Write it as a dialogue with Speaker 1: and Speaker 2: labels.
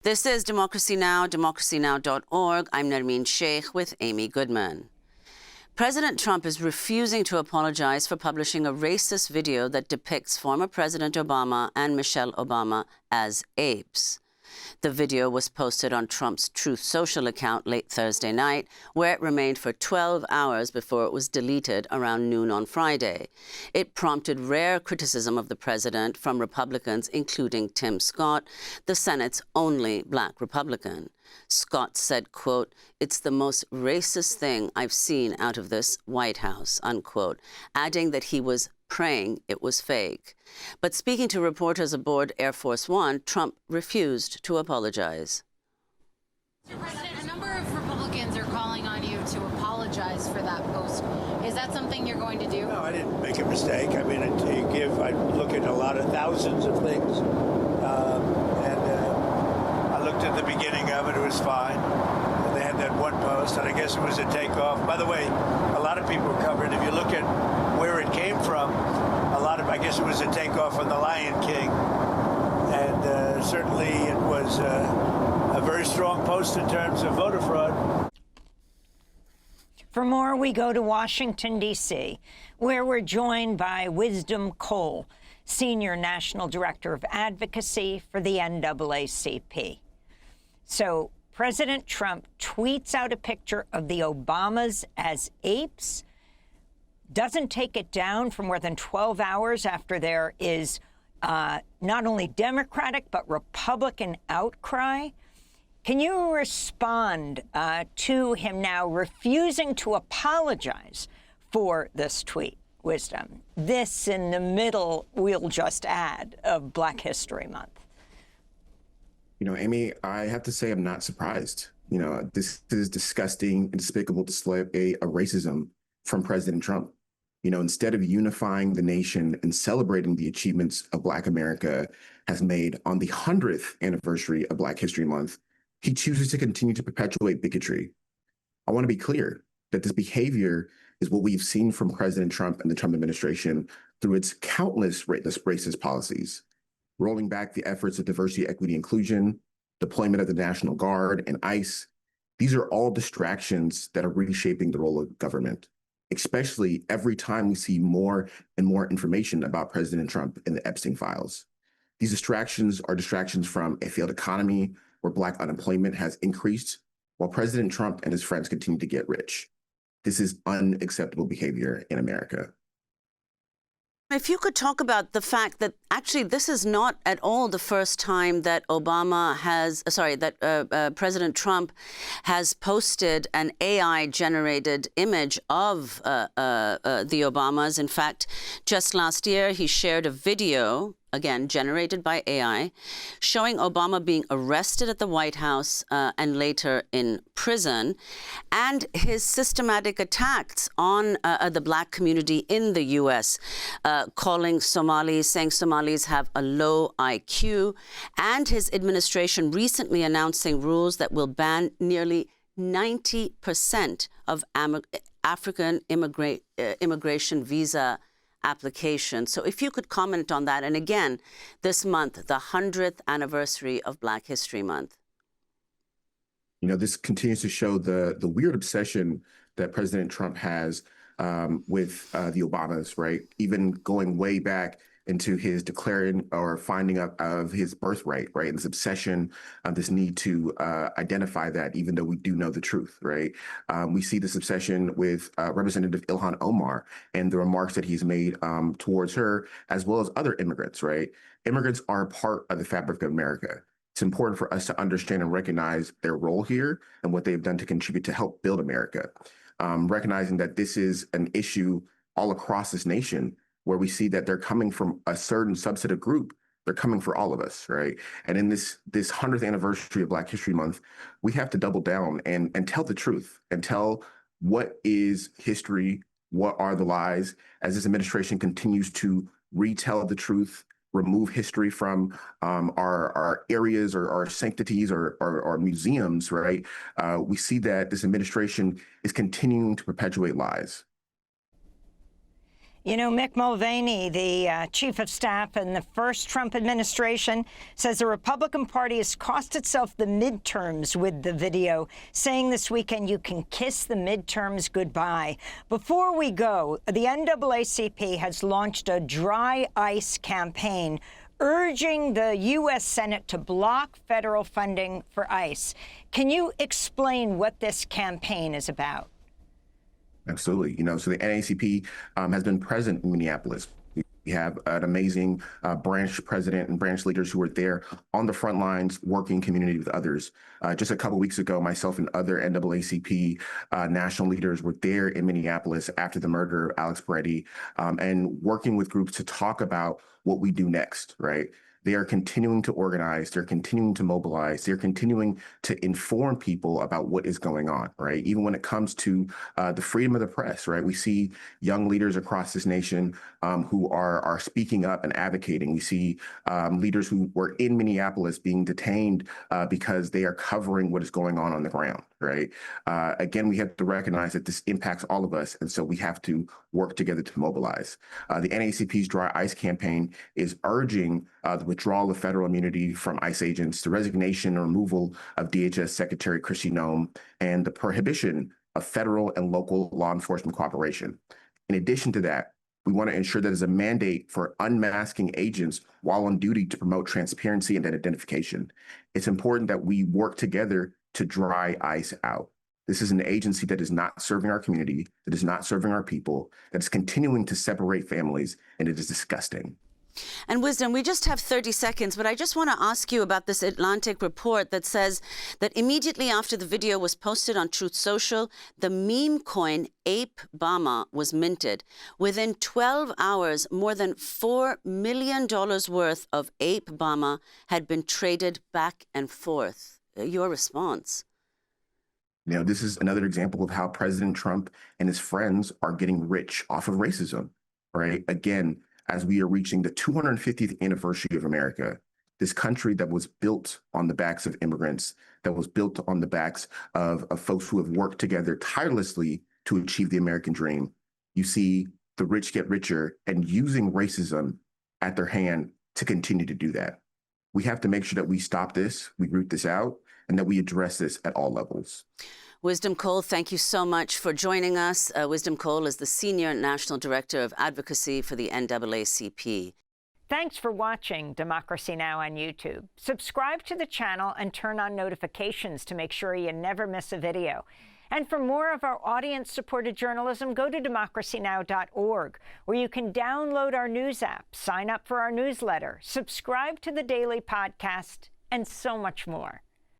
Speaker 1: This is Democracy Now!, democracynow.org. I'm Nermeen Sheikh with Amy Goodman. President Trump is refusing to apologize for publishing a racist video that depicts former President Obama and Michelle Obama as apes. The video was posted on Trump's Truth Social account late Thursday night, where it remained for 12 hours before it was deleted around noon on Friday. It prompted rare criticism of the president from Republicans, including Tim Scott, the Senate's only black Republican. Scott said, quote, "It's the most racist thing I've seen out of this White House," unquote, adding that he was praying it was fake. But speaking to reporters aboard Air Force One, Trump refused to apologize.
Speaker 2: Mr. President, a number of Republicans are calling on you to apologize for that post. Is that something you're going to do?
Speaker 3: No, I didn't make a mistake. I mean, I look at a lot of thousands of things, I looked at the beginning of it. It was fine. They had that one post, and I guess it was a takeoff. By the way, a lot of people covered. If you look at where it came from, I guess it was a takeoff on The Lion King, and certainly it was a very strong post in terms of voter fraud.
Speaker 4: For more, we go to Washington, D.C., where we're joined by Wisdom Cole, Senior National Director of Advocacy for the NAACP. So President Trump tweets out a picture of the Obamas as apes, doesn't take it down for more than 12 hours after there is not only Democratic but Republican outcry. Can you respond to him now refusing to apologize for this tweet, Wisdom? This in the middle, we'll just add, of Black History Month.
Speaker 5: You know, Amy, I have to say I'm not surprised. You know, this is disgusting and despicable display of racism from President Trump. You know, instead of unifying the nation and celebrating the achievements of Black America has made on the 100th anniversary of Black History Month, he chooses to continue to perpetuate bigotry. I want to be clear that this behavior is what we've seen from President Trump and the Trump administration through its countless racist policies, rolling back the efforts of diversity, equity, inclusion, deployment of the National Guard and ICE. These are all distractions that are reshaping the role of government, especially every time we see more and more information about President Trump in the Epstein files. These distractions are distractions from a failed economy where Black unemployment has increased while President Trump and his friends continue to get rich. This is unacceptable behavior in America.
Speaker 1: If you could talk about the fact that actually this is not at all the first time that President Trump has posted an AI-generated image of the Obamas. In fact, just last year, he shared a video, again, generated by AI, showing Obama being arrested at the White House and later in prison, and his systematic attacks on the Black community in the U.S., calling Somalis, saying Somalis have a low IQ, and his administration recently announcing rules that will ban nearly 90% of African immigration visa application. So if you could comment on that. And again, this month, the 100th anniversary of Black History Month.
Speaker 5: You know, this continues to show the weird obsession that President Trump has with the Obamas, right? Even going way back into his declaring or finding out of his birthright, right? And this obsession, this need to identify that, even though we do know the truth, right? We see this obsession with Representative Ilhan Omar and the remarks that he's made towards her, as well as other immigrants, right? Immigrants are a part of the fabric of America. It's important for us to understand and recognize their role here and what they've done to contribute to help build America. Recognizing that this is an issue all across this nation, where we see that they're coming from a certain subset of group. They're coming for all of us, right? And in this 100th anniversary of Black History Month, we have to double down and tell the truth and tell what is history, what are the lies, as this administration continues to retell the truth, remove history from our areas or our sanctities or our museums, right? We see that this administration is continuing to perpetuate lies.
Speaker 4: You know, Mick Mulvaney, the chief of staff in the first Trump administration, says the Republican Party has cost itself the midterms with the video, saying this weekend you can kiss the midterms goodbye. Before we go, the NAACP has launched a dry ice campaign urging the U.S. Senate to block federal funding for ICE. Can you explain what this campaign is about?
Speaker 5: Absolutely. You know, so the NAACP has been present in Minneapolis. We have an amazing branch president and branch leaders who are there on the front lines working community with others. Just a couple of weeks ago, myself and other NAACP national leaders were there in Minneapolis after the murder of Alex Peretti and working with groups to talk about what we do next, right? They are continuing to organize, they're continuing to mobilize, they're continuing to inform people about what is going on, right? Even when it comes to the freedom of the press, right? We see young leaders across this nation who are speaking up and advocating. We see leaders who were in Minneapolis being detained because they are covering what is going on the ground, right? Again, we have to recognize that this impacts all of us, and so we have to work together to mobilize. The NAACP's Dry Ice campaign is urging the withdrawal of federal immunity from ICE agents, the resignation or removal of DHS Secretary Kristi Noem, and the prohibition of federal and local law enforcement cooperation. In addition to that, we want to ensure that there's a mandate for unmasking agents while on duty to promote transparency and identification. It's important that we work together to dry ICE out. This is an agency that is not serving our community, that is not serving our people, that is continuing to separate families, and it is disgusting.
Speaker 1: And Wisdom, we just have 30 seconds, but I just want to ask you about this Atlantic report that says that immediately after the video was posted on Truth Social, the meme coin Ape Bama was minted. Within 12 hours, more than $4 million worth of Ape Bama had been traded back and forth. Your response?
Speaker 5: You know, this is another example of how President Trump and his friends are getting rich off of racism, right? Again, as we are reaching the 250th anniversary of America, this country that was built on the backs of immigrants, that was built on the backs of folks who have worked together tirelessly to achieve the American dream. You see the rich get richer and using racism at their hand to continue to do that. We have to make sure that we stop this, we root this out, and that we address this at all levels.
Speaker 1: Wisdom Cole, thank you so much for joining us. Wisdom Cole is the Senior National Director of Advocacy for the NAACP.
Speaker 4: Thanks for watching Democracy Now! On YouTube. Subscribe to the channel and turn on notifications to make sure you never miss a video. And for more of our audience-supported journalism, go to democracynow.org, where you can download our news app, sign up for our newsletter, subscribe to the daily podcast, and so much more.